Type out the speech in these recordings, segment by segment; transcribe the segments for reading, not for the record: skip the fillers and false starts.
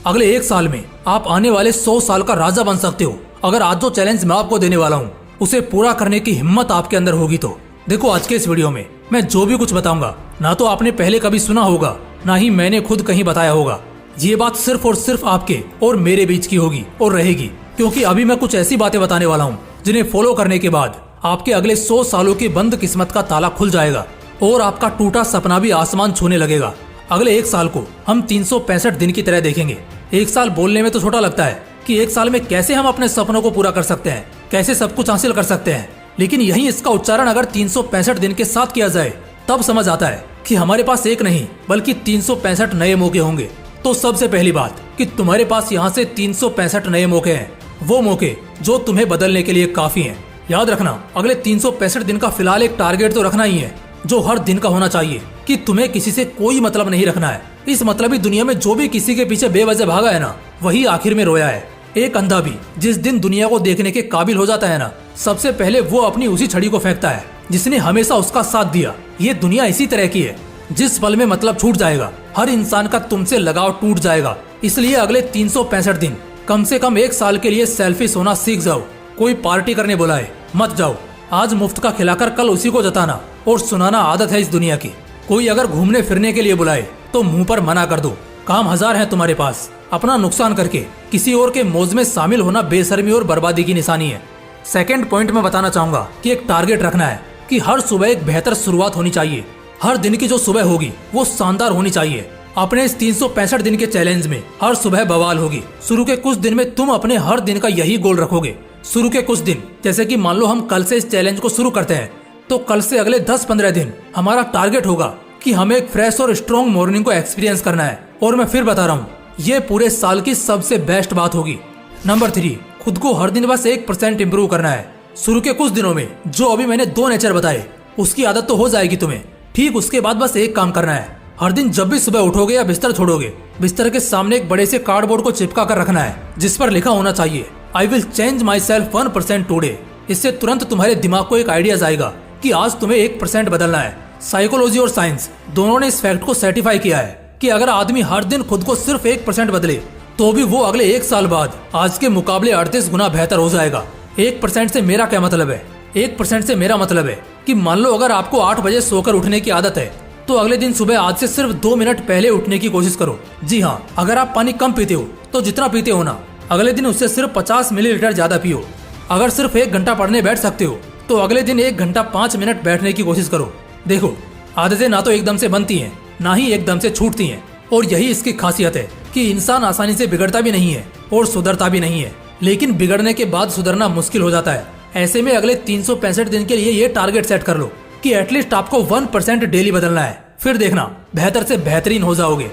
अगले 1 साल में आप आने वाले 100 साल का राजा बन सकते हो अगर आज जो चैलेंज मैं आपको देने वाला हूँ उसे पूरा करने की हिम्मत आपके अंदर होगी तो। देखो, आज के इस वीडियो में मैं जो भी कुछ बताऊंगा ना तो आपने पहले कभी सुना होगा ना ही मैंने खुद कहीं बताया होगा। ये बात सिर्फ और सिर्फ आपके और मेरे बीच की होगी और रहेगी, क्योंकि अभी मैं कुछ ऐसी बातें बताने वाला हूँ जिन्हें फॉलो करने के बाद आपके अगले 100 सालों की बंद किस्मत का ताला खुल जाएगा और आपका टूटा सपना भी आसमान छूने लगेगा। अगले 1 साल को हम 365 दिन की तरह देखेंगे। 1 साल बोलने में तो छोटा लगता है कि 1 साल में कैसे हम अपने सपनों को पूरा कर सकते हैं, कैसे सब कुछ हासिल कर सकते हैं, लेकिन यही इसका उच्चारण अगर 365 दिन के साथ किया जाए तब समझ आता है कि हमारे पास एक नहीं बल्कि 365 नए मौके होंगे। तो सबसे पहली बात कि तुम्हारे पास यहाँ से 365 नए मौके हैं, वो मौके जो तुम्हें बदलने के लिए काफी हैं। याद रखना, अगले 365 दिन का फिलहाल एक टारगेट तो रखना ही है जो हर दिन का होना चाहिए कि तुम्हें किसी से कोई मतलब नहीं रखना है। इस मतलबी दुनिया में जो भी किसी के पीछे बेवजह भागा है ना, वही आखिर में रोया है। एक अंधा भी जिस दिन दुनिया को देखने के काबिल हो जाता है ना, सबसे पहले वो अपनी उसी छड़ी को फेंकता है जिसने हमेशा उसका साथ दिया। ये दुनिया इसी तरह की है, जिस पल में मतलब छूट जाएगा हर इंसान का तुमसे लगाव टूट जाएगा। इसलिए अगले 365 दिन कम से कम 1 साल के लिए सेल्फिश होना सीख जाओ। कोई पार्टी करने बुलाए मत जाओ, आज मुफ्त का खिलाकर कल उसी को जताना और सुनाना आदत है इस दुनिया की। कोई अगर घूमने फिरने के लिए बुलाए तो मुंह पर मना कर दो। काम हजार है तुम्हारे पास, अपना नुकसान करके किसी और के मौज में शामिल होना बेशर्मी और बर्बादी की निशानी है। सेकंड पॉइंट में बताना चाहूंगा कि एक टारगेट रखना है कि हर सुबह एक बेहतर शुरुआत होनी चाहिए। हर दिन की जो सुबह होगी वो शानदार होनी चाहिए। अपने इस 365 दिन के चैलेंज में हर सुबह बवाल होगी। शुरू के कुछ दिन में तुम अपने हर दिन का यही गोल रखोगे। शुरू के कुछ दिन, जैसे कि मान लो हम कल से इस चैलेंज को शुरू करते हैं, तो कल से अगले 10-15 दिन हमारा टारगेट होगा कि हमें एक फ्रेश और स्ट्रॉन्ग मॉर्निंग को एक्सपीरियंस करना है। और मैं फिर बता रहा हूँ, ये पूरे साल की सबसे बेस्ट बात होगी। नंबर 3, खुद को हर दिन बस 1% इम्प्रूव करना है। शुरू के कुछ दिनों में जो अभी मैंने 2 नेचर बताए उसकी आदत तो हो जाएगी तुम्हें। ठीक उसके बाद बस एक काम करना है, हर दिन जब भी सुबह उठोगे या बिस्तर छोड़ोगे, बिस्तर के सामने एक बड़े से कार्डबोर्ड को चिपका कर रखना है जिस पर लिखा होना चाहिए I will change my self 1% today. इससे तुरंत तुम्हारे दिमाग को एक आइडिया जाएगा कि आज तुम्हें 1% बदलना है। साइकोलॉजी और साइंस दोनों ने इस फैक्ट को सर्टिफाई किया है कि अगर आदमी हर दिन खुद को सिर्फ 1% बदले तो भी वो अगले 1 साल बाद आज के मुकाबले 38 गुना बेहतर हो जाएगा। 1% से मेरा क्या मतलब है? 1% से मेरा मतलब है कि मान लो अगर आपको 8 बजे सोकर उठने की आदत है तो अगले दिन सुबह आज से सिर्फ 2 मिनट पहले उठने की कोशिश करो। जी हाँ, अगर आप पानी कम पीते हो तो जितना पीते हो ना, अगले दिन उससे सिर्फ 50 मिलीलीटर ज्यादा पियो। अगर सिर्फ 1 घंटा पढ़ने बैठ सकते हो तो अगले दिन 1 घंटा 5 मिनट बैठने की कोशिश करो। देखो, आदतें ना तो एकदम से बनती हैं ना ही एकदम से छूटती हैं, और यही इसकी खासियत है कि इंसान आसानी से बिगड़ता भी नहीं है और सुधरता भी नहीं है, लेकिन बिगड़ने के बाद सुधरना मुश्किल हो जाता है। ऐसे में अगले 365 दिन के लिए ये टारगेट सेट कर लो कि एटलीस्ट आपको 1% डेली बदलना है। फिर देखना बेहतर से बेहतरीन हो जाओगे।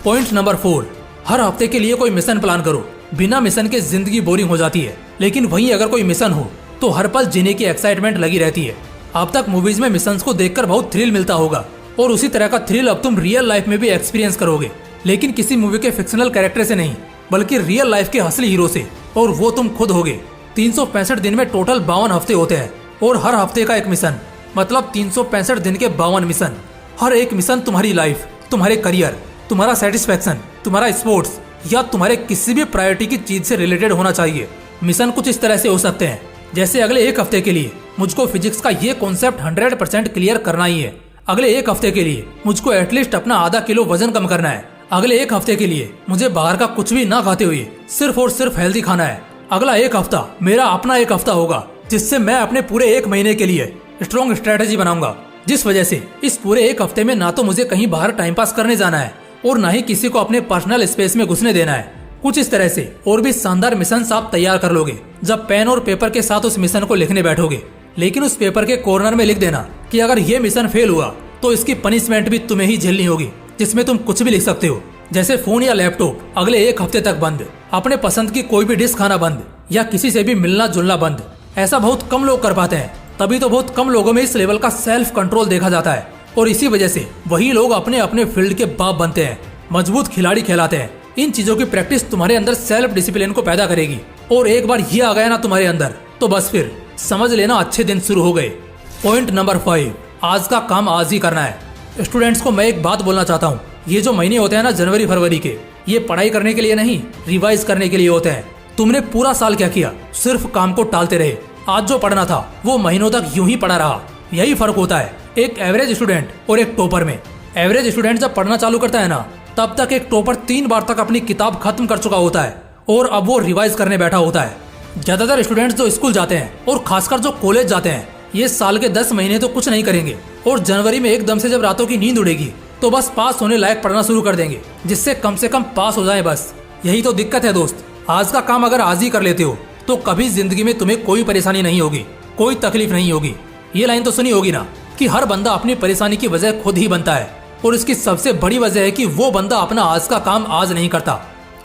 पॉइंट नंबर 4, हर हफ्ते के लिए कोई मिशन प्लान करो। बिना मिशन के जिंदगी बोरिंग हो जाती है, लेकिन वहीं अगर कोई मिशन हो तो हर पल जीने की एक्साइटमेंट लगी रहती है। अब तक मूवीज में मिशंस को देखकर बहुत थ्रिल मिलता होगा और उसी तरह का थ्रिल अब तुम रियल लाइफ में भी एक्सपीरियंस करोगे, लेकिन किसी मूवी के फिक्शनल कैरेक्टर से नहीं बल्कि रियल लाइफ के असली हीरो से, और वो तुम खुद होगे। 365 दिन में टोटल 52 हफ्ते होते हैं और हर हफ्ते का एक मिशन, मतलब 365 दिन के 52 मिशन। हर एक मिशन तुम्हारी लाइफ, तुम्हारे करियर, तुम्हारा सेटिस्फेक्शन, तुम्हारा स्पोर्ट्स या तुम्हारे किसी भी प्रायोरिटी की चीज से रिलेटेड होना चाहिए। मिशन कुछ इस तरह से हो सकते हैं, जैसे अगले 1 हफ्ते के लिए मुझको फिजिक्स का ये कॉन्सेप्ट 100% क्लियर करना ही है। अगले 1 हफ्ते के लिए मुझको एटलीस्ट अपना आधा किलो वजन कम करना है। अगले 1 हफ्ते के लिए मुझे बाहर का कुछ भी ना खाते हुए सिर्फ और सिर्फ हेल्दी खाना है। अगला 1 हफ्ता मेरा अपना 1 हफ्ता होगा जिससे मैं अपने पूरे 1 महीने के लिए स्ट्रॉन्ग स्ट्रेटेजी बनाऊंगा, जिस वजह से इस पूरे 1 हफ्ते में ना तो मुझे कहीं बाहर टाइम पास करने जाना है और ना ही किसी को अपने पर्सनल स्पेस में घुसने देना है। कुछ इस तरह से और भी शानदार मिशन आप तैयार कर लोगे जब पेन और पेपर के साथ उस मिशन को लिखने बैठोगे। लेकिन उस पेपर के कॉर्नर में लिख देना कि अगर ये मिशन फेल हुआ तो इसकी पनिशमेंट भी तुम्हें ही झेलनी होगी, जिसमें तुम कुछ भी लिख सकते हो, जैसे फोन या लैपटॉप अगले 1 हफ्ते तक बंद, अपने पसंद की कोई भी डिश खाना बंद, या किसी से भी मिलना जुलना बंद। ऐसा बहुत कम लोग कर पाते हैं, तभी तो बहुत कम लोगों में इस लेवल का सेल्फ कंट्रोल देखा जाता है, और इसी वजह से वही लोग अपने अपने फील्ड के बाप बनते हैं, मजबूत खिलाड़ी कहलाते हैं। इन चीजों की प्रैक्टिस तुम्हारे अंदर सेल्फ डिसिप्लिन को पैदा करेगी, और एक बार ये आ गया ना तुम्हारे अंदर तो बस फिर समझ लेना अच्छे दिन शुरू हो गए। पॉइंट नंबर 5, आज का काम आज ही करना है। स्टूडेंट्स को मैं एक बात बोलना चाहता हूँ, ये जो महीने होते हैं ना जनवरी फरवरी के, ये पढ़ाई करने के लिए नहीं, रिवाइज करने के लिए होते हैं। तुमने पूरा साल क्या किया? सिर्फ काम को टालते रहे। आज जो पढ़ना था वो महीनों तक यूं ही पढ़ा रहा। यही फर्क होता है एक एवरेज स्टूडेंट और एक टॉपर में। एवरेज स्टूडेंट जब पढ़ना चालू करता है ना, तब तक एक टॉपर 3 बार तक अपनी किताब खत्म कर चुका होता है और अब वो रिवाइज करने बैठा होता है। ज्यादातर स्टूडेंट्स जो स्कूल जाते हैं और खासकर जो कॉलेज जाते हैं, ये साल के 10 महीने तो कुछ नहीं करेंगे और जनवरी में एकदम से जब रातों की नींद उड़ेगी तो बस पास होने लायक पढ़ना शुरू कर देंगे, जिससे कम से कम पास हो जाए बस। यही तो दिक्कत है दोस्त। आज का काम अगर आज ही कर लेते हो तो कभी जिंदगी में तुम्हें कोई परेशानी नहीं होगी, कोई तकलीफ नहीं होगी। ये लाइन तो सुनी होगी ना कि हर बंदा अपनी परेशानी की वजह खुद ही बनता है, और इसकी सबसे बड़ी वजह है कि वो बंदा अपना आज का काम आज नहीं करता।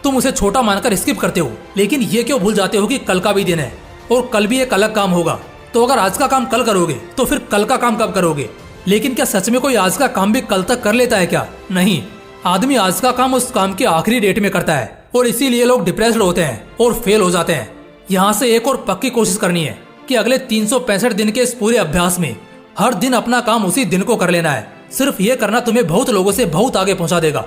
तुम उसे छोटा मानकर स्किप करते हो, लेकिन ये क्यों भूल जाते हो कि कल का भी दिन है और कल भी एक अलग काम होगा। तो अगर आज का काम कल करोगे तो फिर कल का काम कब करोगे? लेकिन क्या सच में कोई आज का काम भी कल तक कर लेता है क्या? नहीं। आदमी आज का काम उस काम के आखिरी डेट में करता है और इसीलिए लोग डिप्रेस्ड होते हैं और फेल हो जाते हैं। यहाँ से एक और पक्की कोशिश करनी है कि अगले 365 दिन के इस पूरे अभ्यास में हर दिन अपना काम उसी दिन को कर लेना है। सिर्फ ये करना तुम्हें बहुत लोगों से बहुत आगे पहुंचा देगा।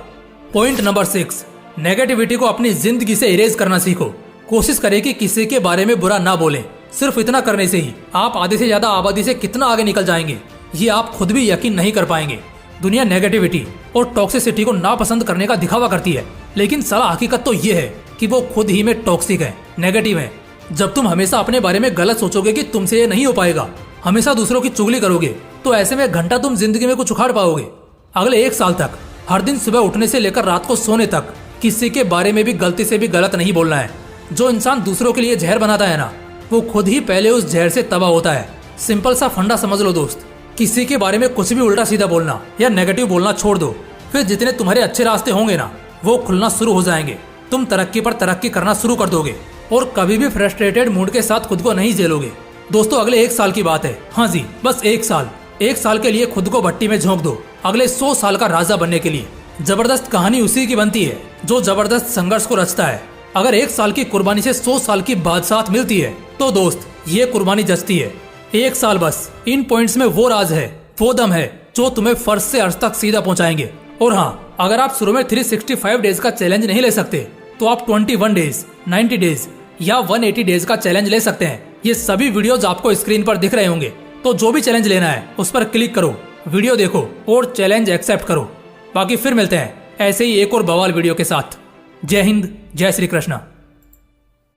पॉइंट नंबर 6, नेगेटिविटी को अपनी जिंदगी से इरेज करना सीखो। कोशिश करें कि किसी के बारे में बुरा ना बोलें। सिर्फ इतना करने से ही आप आधे से ज्यादा आबादी से कितना आगे निकल जाएंगे, ये आप खुद भी यकीन नहीं कर पाएंगे। दुनिया नेगेटिविटी और टॉक्सिसिटी को नापसंद करने का दिखावा करती है, लेकिन साला हकीकत तो ये है कि वो खुद ही में टॉक्सिक है, नेगेटिव है। जब तुम हमेशा अपने बारे में गलत सोचोगे कि तुमसे ये नहीं हो पाएगा, हमेशा दूसरों की चुगली करोगे, तो ऐसे में घंटा तुम जिंदगी में कुछ उखाड़ पाओगे। अगले 1 साल तक हर दिन सुबह उठने से लेकर रात को सोने तक किसी के बारे में भी गलती से भी गलत नहीं बोलना है। जो इंसान दूसरों के लिए जहर बनाता है ना, वो खुद ही पहले उस जहर से तबाह होता है। सिंपल सा फंडा समझ लो दोस्त। किसी के बारे में कुछ भी उल्टा सीधा बोलना या नेगेटिव बोलना छोड़ दो, फिर जितने तुम्हारे अच्छे रास्ते होंगे ना, वो खुलना शुरू हो जाएंगे। तुम तरक्की पर तरक्की करना शुरू कर दोगे और कभी भी फ्रस्ट्रेटेड मूड के साथ खुद को नहीं झेलोगे। दोस्तों, अगले 1 साल की बात है। हाँ जी, बस 1 साल। 1 साल के लिए खुद को भट्टी में झोंक दो, अगले 100 साल का राजा बनने के लिए। जबरदस्त कहानी उसी की बनती है जो जबरदस्त संघर्ष को रचता है। अगर 1 साल की कुर्बानी से 100 साल की बादशाहत मिलती है तो दोस्त, ये कुर्बानी जचती है। 1 साल बस। इन पॉइंट्स में वो राज है, वो दम है जो तुम्हें फर्श से अर्श तक सीधा पहुंचाएंगे। और हाँ, अगर आप शुरू में 365 डेज का चैलेंज नहीं ले सकते तो आप 21 डेज, 90 डेज या 180 डेज का चैलेंज ले सकते हैं। ये सभी वीडियोज आपको स्क्रीन पर दिख रहे होंगे। तो जो भी चैलेंज लेना है उस पर क्लिक करो, वीडियो देखो और चैलेंज एक्सेप्ट करो। बाकी फिर मिलते हैं ऐसे ही एक और बवाल वीडियो के साथ। जय हिंद, जय श्री कृष्ण।